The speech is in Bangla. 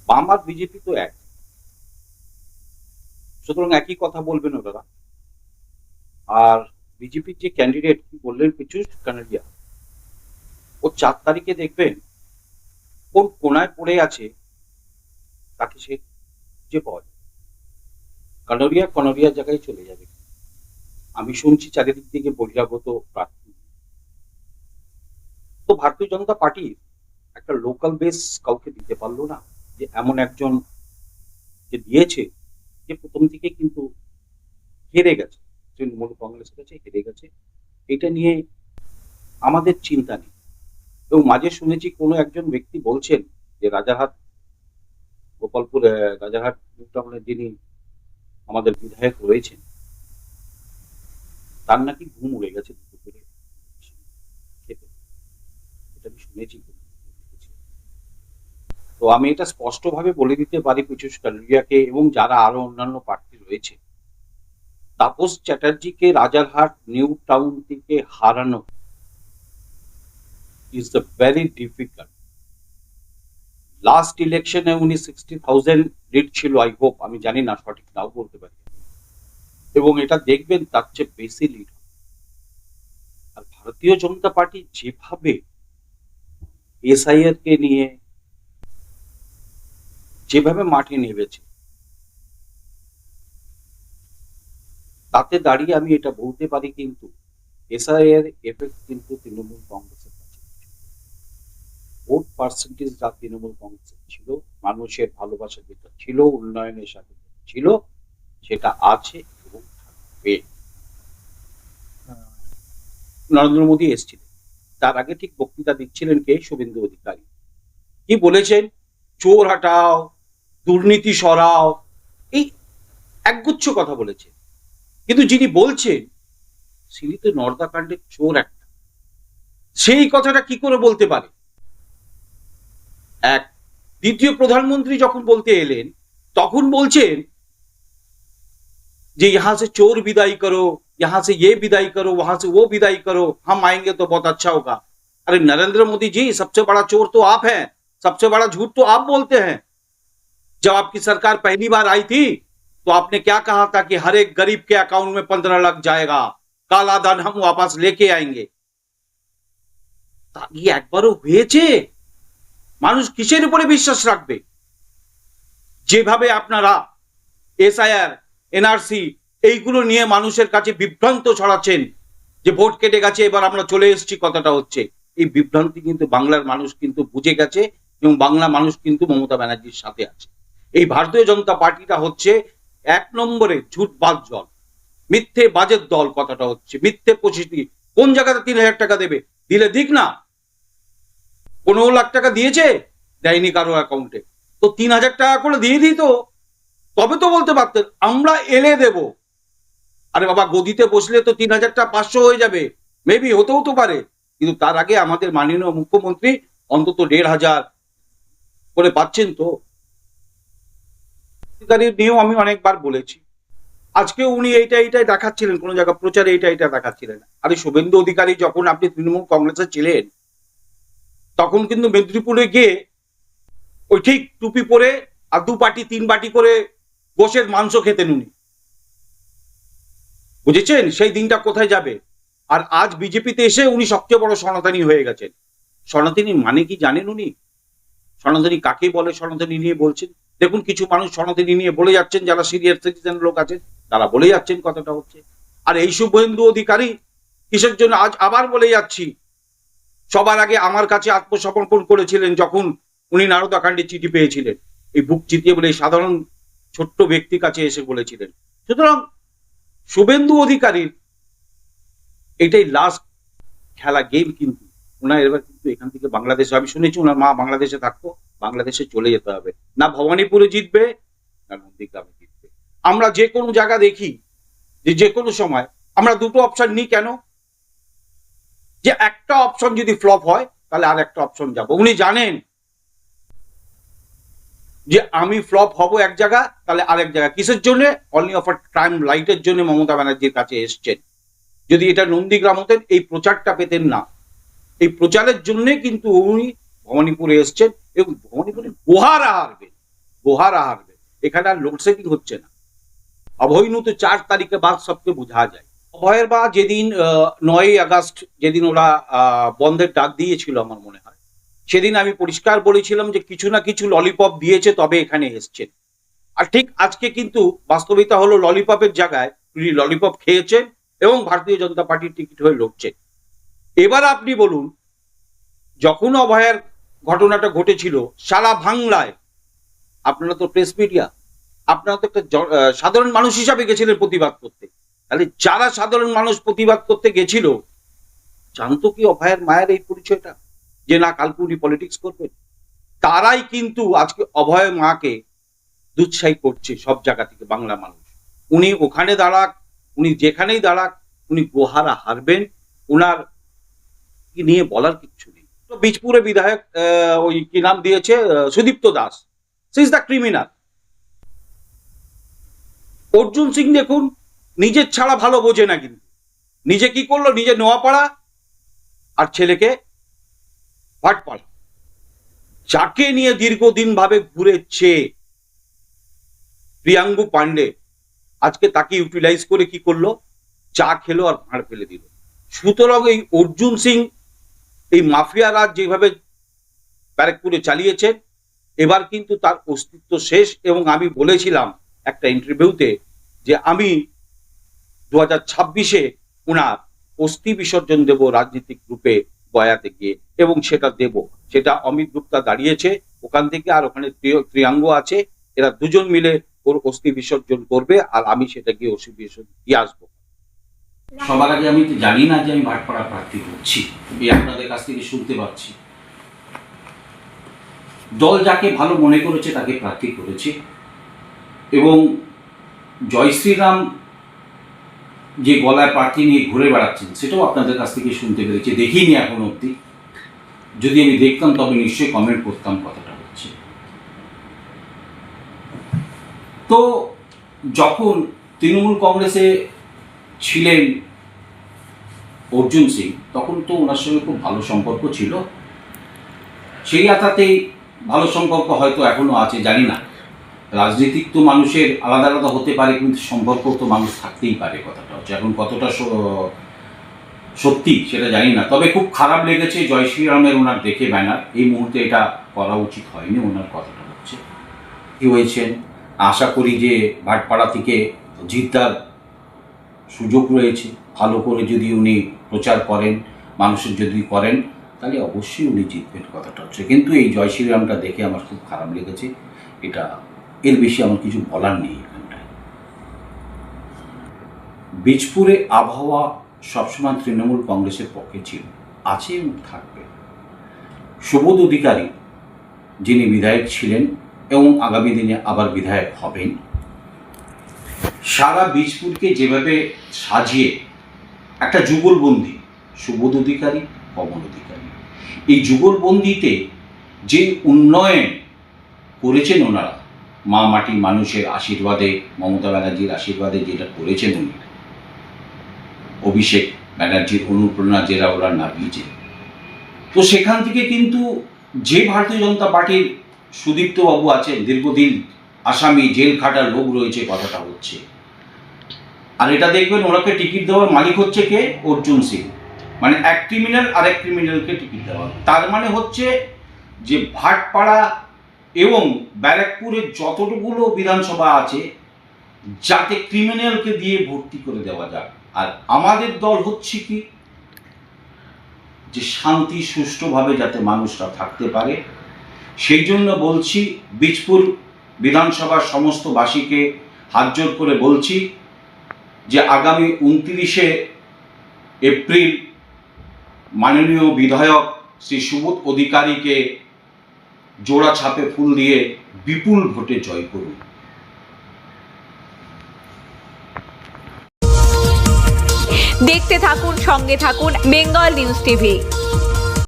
বাম আর বিজেপি তো এক, সুতরাং একই কথা বলবেন ওনারা। আর বিজেপির যে ক্যান্ডিডেট কি বললেন পীযূষ কানাডিয়া, ও 4 তারিখে দেখবেন কোন কোনায় পড়ে আছে তাকে সে খুঁজে পাওয়া যাবে। কানাডিয়া কনাডিয়া জায়গায় চলে যাবে। আমি শুনছি চারিদিক থেকে বহিরাগত প্রার্থী। তো ভারতীয় জনতা পার্টি একটা লোকাল বেস কাউকে দিতে পারলো না, যে এমন একজন যে দিয়েছে যে প্রথম থেকে কিন্তু হেরে গেছে, তৃণমূল কংগ্রেসের কাছে হেরে গেছে। এটা নিয়ে আমাদের চিন্তা নেই। এবং মাঝে শুনেছি কোনো একজন ব্যক্তি বলছেন যে রাজারহাট গোপালপুর রাজারহাট নিউটাউনের যিনি আমাদের বিধায়ক রয়েছেন, তার নাকি ঘুম উড়ে গেছে দুপুরে খেতে। এটা আমি শুনেছি। তো আমি এটা স্পষ্টভাবে বলে দিতে পারি পীযূষ কানাডিয়াকে এবং যারা আরো অন্যান্য প্রার্থী রয়েছে, তাপস চ্যাটার্জিকে রাজারহাট নিউ টাউন থেকে হারানো is the very difficult. Last ইলেকশনে উনি 60,000 লিড ছিল, আই হোপ, আমি জানি না, সঠিক নাও বলতে পারি, এবং এটা দেখবেন তার চেয়ে বেশি লিড। আর ভারতীয় জনতা পার্টি যেভাবে এসআইআর কে নিয়ে যেভাবে মাঠে নেমেছে, তাতে দাঁড়িয়ে আমি এটা বলতে পারি কিন্তু এসআইআর এফেক্ট কিন্তু তৃণমূল কংগ্রেসের কাছে ভোট পার্সেন্টেজ যা তৃণমূল কংগ্রেসের ছিল, মানুষের ভালোবাসা যেটা ছিল, উন্নয়নের সাথে ছিল, সেটা আছে এবং থাকবে। নরেন্দ্র মোদী এসেছিলেন, তার আগে ঠিক বক্তৃতা দিচ্ছিলেন কে? শুভেন্দু অধিকারী। কি বলেছেন? চোর হাটাও, দুর্নীতি সরাও, এই একগুচ্ছ কথা বলেছেন। কিন্তু যিনি বলছেন তিনি তো নর্দাকাণ্ডের চোর একটা। সেই কথাটা কি করে বলতে পারে? এক। দ্বিতীয়, প্রধানমন্ত্রী যখন বলতে এলেন তখন বলছেন যে यहाँ से चोर विदाई करो, यहाँ से ये विदाई करो, वहां से वो विदाई करो, हम आएंगे तो बहुत अच्छा होगा। अरे नरेंद्र मोदी जी, सबसे बड़ा चोर तो आप हैं, सबसे बड़ा झूठ तो आप बोलते हैं। जब आपकी सरकार पहली बार आई थी तो आपने क्या कहा था कि हर एक गरीब के अकाउंट में 15 लाख जाएगा, काला धन हम वापस लेके आएंगे। ये একবারও হয়েছে? মানুষ কিসের উপরে বিশ্বাস রাখবে? যেভাবে আপনারা এসআইআর, এনআরসি এইগুলো নিয়ে মানুষের কাছে বিভ্রান্ত ছড়াচ্ছেন যে ভোট কেটে গেছে, এবার আমরা চলে এসেছি, কথাটা হচ্ছে এই বিভ্রান্তি কিন্তু বাংলার মানুষ কিন্তু বুঝে গেছে, এবং বাংলা মানুষ কিন্তু মমতা ব্যানার্জির সাথে আছে। এই ভারতীয় জনতা পার্টিটা হচ্ছে 1 নম্বরে ঝুটবাজ দল, মিথ্যে বাজের দল, কথাটা হচ্ছে মিথ্যে প্রতিশ্রুতি। কোন জায়গাতে 3,000 টাকা দেবে? দিলে দিক না। 15 লাখ টাকা দিয়েছে, দেয়নি কারো অ্যাকাউন্টে, তো 3,000 টাকা করে দিয়ে দিত, তবে তো বলতে পারতেন আমরা এলে দেব। আরে বাবা, গদিতে বসলে তো 3,000টা 500 হয়ে যাবে, মেবি হতেও তো পারে, কিন্তু তার আগে আমাদের মাননীয় মুখ্যমন্ত্রী অন্তত 1,500 করে পাচ্ছেন। তো নিয়েও আমি অনেকবার বলেছি, আজকে উনি এইটাই দেখাচ্ছিলেন, কোন জায়গা প্রচারে এইটা দেখাচ্ছিলেন। আরে শুভেন্দু অধিকারী যখন আপনি তৃণমূল কংগ্রেসে ছিলেন, তখন কিন্তু মেদিনীপুরে গিয়ে ওই ঠিক টুপি পরে আর 2 বাটি 3 বাটি করে গোশের মাংস খেতেন উনি, বুঝেছেন? সেই দিনটা কোথায় যাবে? আর আজ বিজেপিতে এসে উনি সবচেয়ে বড় সনাতনী হয়ে গেছেন। সনাতনী মানে কি জানেন উনি? সনাতনী কাকে বলে? সনাতনী নিয়ে বলছেন, দেখুন কিছু মানুষ সনাতনী নিয়ে বলে যাচ্ছেন, যারা সিনিয়র সিটিজেন লোক আছেন তারা বলে যাচ্ছেন, কথাটা হচ্ছে। আর এই শুভেন্দু অধিকারী কিসের জন্য আজ আবার বলে যাচ্ছি, সবার আগে আমার কাছে আত্মসমর্পণ করেছিলেন যখন উনি নারদাকাণ্ডে চিঠি পেয়েছিলেন, এই বুক চিতিয়ে বলে সাধারণ ছোট্ট ব্যক্তির কাছে এসে বলেছিলেন। সুতরাং শুভেন্দু অধিকারীর এটাই লাস্ট খেলা গেম, কিন্তু ওনার এবার কিন্তু এখান থেকে বাংলাদেশে, আমি শুনেছি ওনার মা বাংলাদেশে থাকতো, বাংলাদেশে চলে যেতে হবে, না ভবানীপুরে জিতবে না নন্দীগ্রামে জিতবে। আমরা যে কোনো জায়গা দেখি যে কোনো সময় আমরা দুটো অপশন নিই, কেন? যে একটা অপশন যদি ফ্লপ হয় তাহলে আর একটা অপশন যাব। উনি জানেন যে আমি ফ্লপ হব এক জায়গা, তাহলে আরেক জায়গা। কিসের জন্য? অনলি অফ টাইম লাইটের জন্য মমতা ব্যানার্জির কাছে এসছেন। যদি এটা নন্দীগ্রাম হতেন, এই প্রচারটা পেতেন না। এই প্রচারের জন্য কিন্তু উনি ভবানীপুরে এসছেন, এবং ভবানীপুরে গোহারা হারবেন, গোহারা হারবে। এখানে আর লোডশেডিং হচ্ছে না। অভয়নু তো 4 তারিখে বাদ সবকে বোঝা যায়। অভয়ের বা যেদিন 9ই আগস্ট যেদিন ওরা বন্ধের ডাক দিয়েছিল আমার মনে হয়, সেদিন আমি পরিষ্কার বলেছিলাম যে কিছু না কিছু ললিপপ দিয়েছে তবে এখানে এসছেন। আর ঠিক আজকে কিন্তু বাস্তবিকতা হলো ললিপপের জায়গায় উনি ললিপপ খেয়েছেন এবং ভারতীয় জনতা পার্টির টিকিট হয়ে লড়ছেন। এবার আপনি বলুন, যখন অভয়ের ঘটনাটা ঘটেছিল সারা বাংলায়, আপনারা তো প্রেস মিডিয়া, আপনারা তো একটা সাধারণ মানুষ হিসাবে গেছিলেন প্রতিবাদ করতে, তাহলে যারা সাধারণ মানুষ প্রতিবাদ করতে গেছিল জানতো কি অভয়ের মায়ের এই পরিচয়টা, যে না কালকে উনি পলিটিক্স করবেন? তারাই কিন্তু আজকে অভয় মাকে দুৎসাহী করছে সব জায়গা থেকে বাংলা মানুষ। উনি ওখানে দাঁড়াক, উনি যেখানেই দাঁড়াক, উনি গোহারা হারবেন, উনার কি নিয়ে বলার কিচ্ছু নেই। তো বীজপুরে বিধায়ক ওই কি নাম দিয়েছে, Sudipta Das, she is the criminal. Arjun Singh দেখুন, নিজের ছাড়া ভালো বোঝে না, কিন্তু নিজে কি করলো, নিজে নোয়াপাড়া আর ছেলেকে ভাটপাড়া, যাকে নিয়ে দীর্ঘদিন ভাবে ঘুরেছে প্রিয়াঙ্গু পান্ডে, আজকে তাকে ইউটিলাইজ করে কি করলো, চা খেলো আর ভাঁড় ফেলে দিল। সুতরাং এই অর্জুন সিং এই মাফিয়া রাজ যেভাবে ব্যারাকপুরে চালিয়েছে, এবার কিন্তু তার অস্তিত্ব শেষ। এবং আমি বলেছিলাম একটা ইন্টারভিউতে যে আমি 2026-এ ওনার অস্থি বিসর্জন দেব রাজনৈতিক রূপে গয়াতে গিয়ে, এবং সেটা দেব। সেটা অমিত গুপ্তা দাঁড়িয়েছে ওখান থেকে, আর ওখানে প্রিয়াঙ্গ আছে, এরা দুজন মিলে ওর অস্থি বিসর্জন করবে, আর আমি সেটা গিয়ে অস্থি বিসর্জন দিয়ে আসবো। সবার আগে আমি জানি না যে আমি ভাটপাড়া প্রার্থী করছি, এই আপনাদের কাছ থেকে শুনতে পাচ্ছি। দল যাকে ভালো মনে করেছে তাকে প্রার্থী করেছে, এবং জয় শ্রীরাম যে গলায় প্রার্থী নিয়ে ঘুরে বেড়াচ্ছেন সেটাও আপনাদের কাছ থেকে শুনতে পেরেছি, দেখিনি এখন অবধি। যদি আমি দেখতাম তবে নিশ্চয়ই কমেন্ট করতাম কথাটা হচ্ছে। তো যখন তৃণমূল কংগ্রেসে ছিলেন অর্জুন সিং, তখন তো ওনার সঙ্গে খুব ভালো সম্পর্ক ছিল। সেই আতাতেই ভালো সম্পর্ক হয়তো এখনো আছে, জানি না। রাজনীতিক তো মানুষের আলাদা আলাদা হতে পারে, কিন্তু সম্পর্ক তো মানুষ থাকতেই পারে। কথাটা হচ্ছে এখন কতটা সত্যি সেটা জানি না। তবে খুব খারাপ লেগেছে জয় শ্রীরামের ওনার দেখে ব্যানার, এই মুহূর্তে এটা করা উচিত হয়নি ওনার। কথাটা হচ্ছে কি হয়েছেন, আশা করি যে ভাটপাড়া থেকে জিতার সুযোগ রয়েছে। ভালো করে যদি উনি প্রচার করেন, মানুষের যদি করেন, তাহলে অবশ্যই উনি জিতবেন। কথাটা হচ্ছে কিন্তু এই জয় শ্রীরামটা দেখে আমার খুব খারাপ লেগেছে। এটা এর বেশি আমার কিছু বলার নেই এখানটায়। বীজপুরে আবহাওয়া সবসময় তৃণমূল কংগ্রেসের পক্ষে ছিল, আছে এবং থাকবে। সুবোধ অধিকারী যিনি বিধায়ক ছিলেন এবং আগামী দিনে আবার বিধায়ক হবেন, সারা বীজপুরকে যেভাবে সাজিয়ে একটা যুগলবন্দি, সুবোধ অধিকারী, পবন অধিকারী, এই যুগলবন্দিতে যে উন্নয়ন করেছেন ওনারা, মা মাটি মানুষের আশীর্বাদে, মমতা ব্যানার্জির আশীর্বাদে যেটা করেছেন উনি, অভিষেক ব্যানার্জির অনুপ্রেরণা যেটা ওরা নামিয়েছে, তো সেখান থেকে কিন্তু যে ভারতীয় জনতা পার্টির সুদীপ্ত বাবু আছেন, দীর্ঘদিন আসামি জেল খাটার লোক রয়েছে, কথাটা হচ্ছে। আর এটা দেখবেন ওনাকে টিকিট দেওয়ার মালিক হচ্ছে কে, অর্জুন সিং। মানে এক ক্রিমিনাল আরেক ক্রিমিনালকে টিকিট দেওয়া, তার মানে হচ্ছে যে ভাটপাড়া এবং ব্যারাকপুরের যতটুকুলো বিধানসভা আছে যাতে ক্রিমিনালকে দিয়ে ভর্তি করে দেওয়া যাক। আর আমাদের দল হচ্ছে কি, যে শান্তি সুষ্ঠুভাবে যাতে মানুষরা থাকতে পারে। সেই জন্য বলছি, বীজপুর বিধানসভার সমস্ত বাসীকে হাত জোড় করে বলছি যে আগামী 29শে এপ্রিল মাননীয় বিধায়ক শ্রী সুবোধ অধিকারীকে জোড়া ছাপে ফুল দিয়ে বিপুল ভোটে জয় করুন। দেখতে থাকুন, সঙ্গে থাকুন বেঙ্গল নিউজ টিভি।